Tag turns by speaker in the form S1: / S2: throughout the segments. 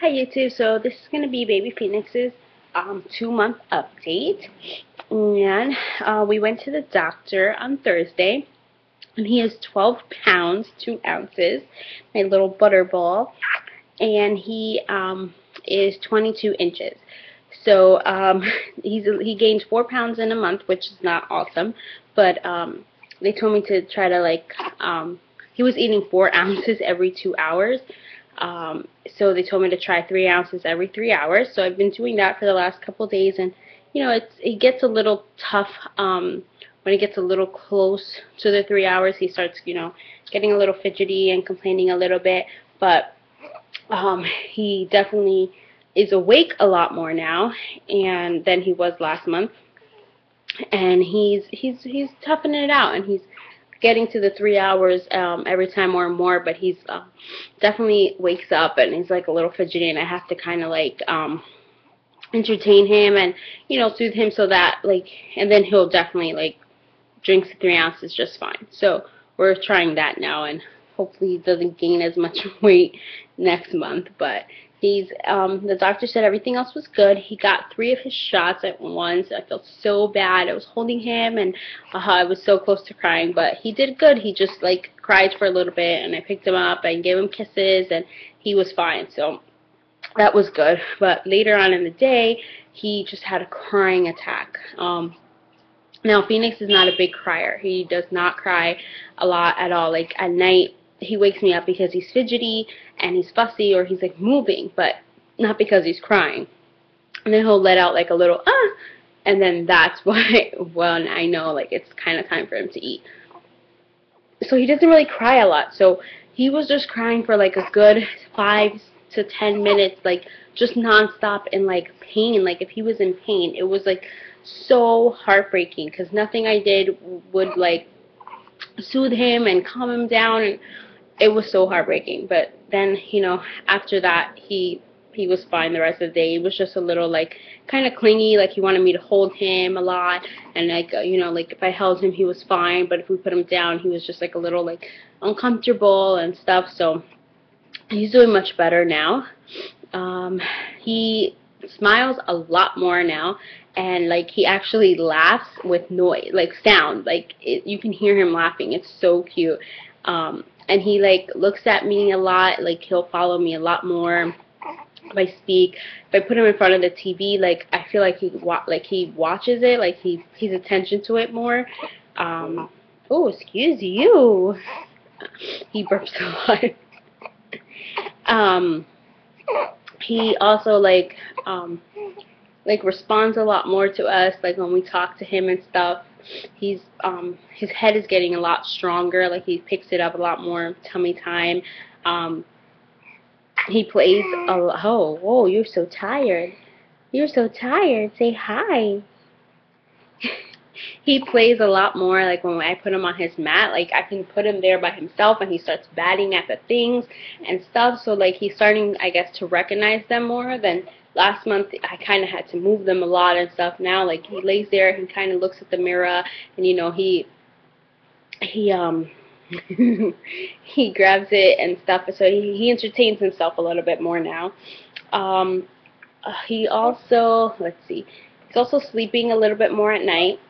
S1: Hi YouTube, so this is going to be baby Phoenix's 2-month update, and we went to the doctor on Thursday, and he is 12 pounds 2 ounces, my little butterball, and he is 22 inches. So he gained 4 pounds in a month, which is not awesome, but they told me to try to he was eating 4 ounces every 2 hours. So they told me to try 3 ounces every 3 hours. So I've been doing that for the last couple of days, and it gets a little tough when it gets a little close to the 3 hours. He starts getting a little fidgety and complaining a little bit, but he definitely is awake a lot more now and than he was last month, and he's toughing it out, and he's getting to the 3 hours every time more and more, but he's definitely wakes up and he's like a little fidgety, and I have to kind of entertain him and soothe him so that and then he'll definitely drinks the 3 ounces just fine. So we're trying that now, and hopefully he doesn't gain as much weight next month. But he's the doctor said everything else was good. He got 3 of his shots at once. I felt so bad. I was holding him, and I was so close to crying, but he did good. He just cried for a little bit, and I picked him up and gave him kisses, and he was fine. So that was good. But later on in the day, he just had a crying attack. Now, Phoenix is not a big crier. He does not cry a lot at all. Like, at night, he wakes me up because he's fidgety and he's fussy, or he's, moving, but not because he's crying. And then he'll let out, a little, and then that's why, well, I know, it's kind of time for him to eat. So he doesn't really cry a lot. So he was just crying for, a good 5 to 10 minutes, just nonstop in, pain. If he was in pain, it was, so heartbreaking, because nothing I did would soothe him and calm him down, and it was so heartbreaking. But then after that he was fine the rest of the day. He was just a little kind of clingy, he wanted me to hold him a lot, and if I held him he was fine, but if we put him down he was just a little uncomfortable and stuff. So he's doing much better now. He smiles a lot more now, and he actually laughs with noise, sound, you can hear him laughing. It's so cute. And he looks at me a lot. He'll follow me a lot more if I speak. If I put him in front of the TV, I feel he watches it, he pays attention to it more. Oh, excuse you. He burps a lot. He also responds a lot more to us, when we talk to him and stuff. He's his head is getting a lot stronger, he picks it up a lot more tummy time. He plays a lot. Oh, whoa, you're so tired. You're so tired. Say hi. He plays a lot more, when I put him on his mat, I can put him there by himself, and he starts batting at the things and stuff. So he's starting, I guess, to recognize them more than last month. I kind of had to move them a lot and stuff. Now he lays there, he kind of looks at the mirror, and he he grabs it and stuff. So he entertains himself a little bit more now. He also, let's see, he's also sleeping a little bit more at night.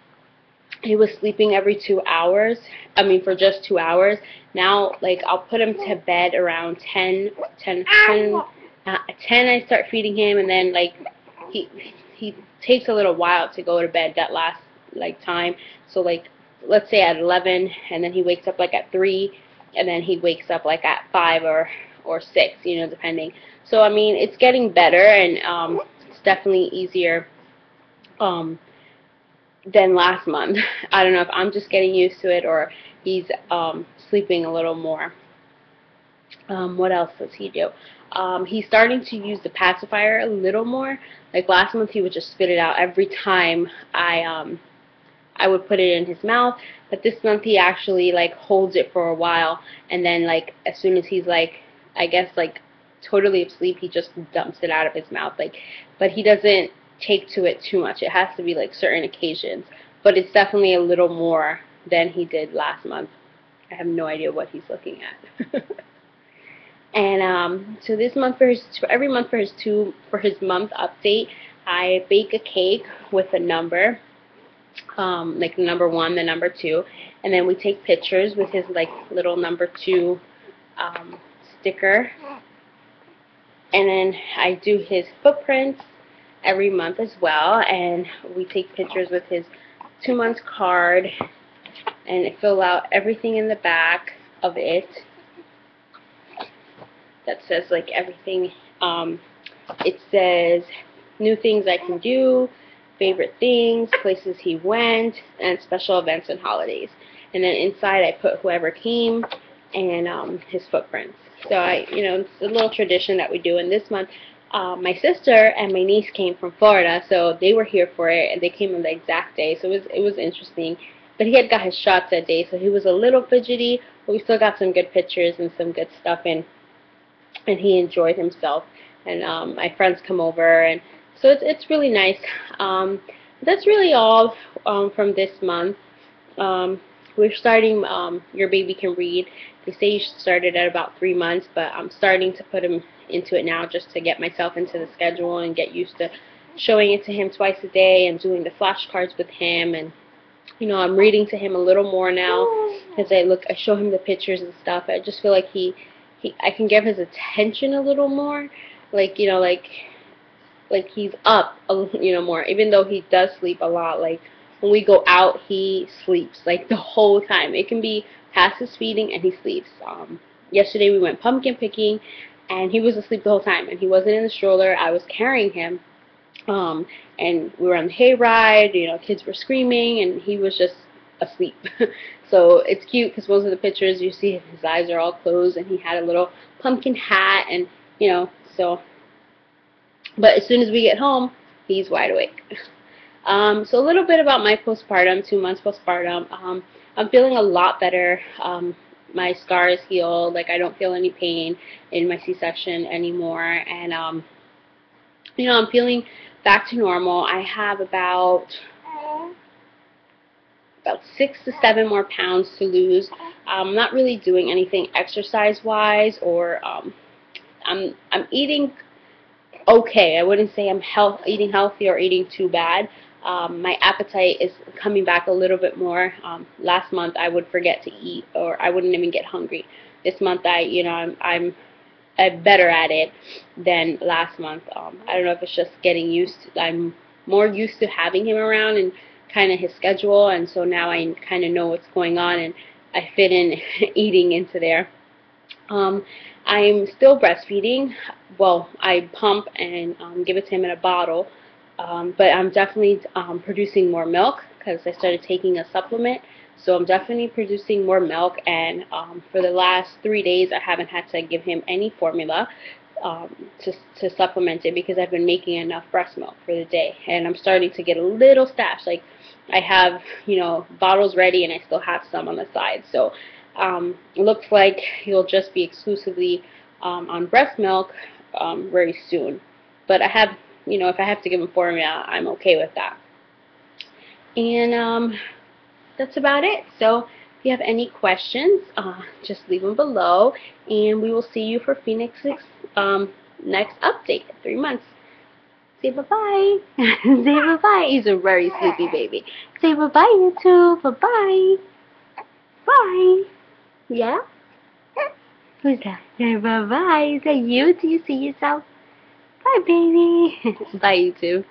S1: He was sleeping every 2 hours. I mean, for just 2 hours. Now, I'll put him to bed around 10. At 10, I start feeding him, and then, he takes a little while to go to bed that last, time. So, let's say at 11, and then he wakes up, at 3, and then he wakes up, at 5 or 6, depending. So, I mean, it's getting better, and it's definitely easier, than last month. I don't know if I'm just getting used to it, or he's sleeping a little more. What else does he do? He's starting to use the pacifier a little more. Last month, he would just spit it out every time I would put it in his mouth. But this month, he actually holds it for a while, and then as soon as he's I guess totally asleep, he just dumps it out of his mouth. But he doesn't take to it too much. It has to be certain occasions, but it's definitely a little more than he did last month. I have no idea what he's looking at. And so this month every month for his month update, I bake a cake with a number, like the number 1, the number 2, and then we take pictures with his like little number 2 sticker, and then I do his footprints every month as well, and we take pictures with his 2 months card and fill out everything in the back of it that says like everything. It says new things I can do, favorite things, places he went, and special events and holidays. And then inside I put whoever came and his footprints. So it's a little tradition that we do. And this month, my sister and my niece came from Florida, so they were here for it, and they came on the exact day. So it was interesting. But he had got his shots that day, so he was a little fidgety, but we still got some good pictures and some good stuff in. And he enjoyed himself, and my friends come over, and so it's really nice. That's really all from this month. We're starting Your Baby Can Read. They say you should start it at about 3 months, but I'm starting to put him into it now just to get myself into the schedule and get used to showing it to him twice a day and doing the flashcards with him. And I'm reading to him a little more now as I show him the pictures and stuff. I just feel like I can give his attention a little more, like he's up more, even though he does sleep a lot. Like when we go out, he sleeps like the whole time. It can be past his feeding and he sleeps. Yesterday we went pumpkin picking and he was asleep the whole time, and he wasn't in the stroller. I was carrying him, and we were on the hayride, kids were screaming, and he was just asleep. So it's cute because most of the pictures you see his eyes are all closed, and he had a little pumpkin hat, and so. But as soon as we get home, he's wide awake. So a little bit about my postpartum, 2 months postpartum. I'm feeling a lot better. My scar is healed. Like I don't feel any pain in my C-section anymore, and I'm feeling back to normal. I have about 6 to 7 more pounds to lose. I'm not really doing anything exercise-wise, or I'm eating okay. I wouldn't say I'm eating healthy or eating too bad. My appetite is coming back a little bit more. Last month I would forget to eat, or I wouldn't even get hungry. This month I'm better at it than last month. I don't know if it's just getting used to, I'm more used to having him around and kind of his schedule, and so now I kind of know what's going on, and I fit in eating into there. I'm still breastfeeding. Well, I pump and give it to him in a bottle, but I'm definitely producing more milk because I started taking a supplement. So I'm definitely producing more milk, and for the last 3 days I haven't had to give him any formula to supplement it, because I've been making enough breast milk for the day, and I'm starting to get a little stash. Like I have bottles ready, and I still have some on the side. So it looks like he'll just be exclusively on breast milk very soon. But I have, if I have to give him formula, I'm okay with that. And that's about it. So if you have any questions, just leave them below, and we will see you for Phoenix's next update in 3 months. Say bye-bye. Say bye-bye. He's a very sleepy baby. Say bye-bye, YouTube. Bye-bye. Bye. Yeah? Who's that? Say bye-bye. Is that you? Do you see yourself? Bye, baby. Bye, YouTube.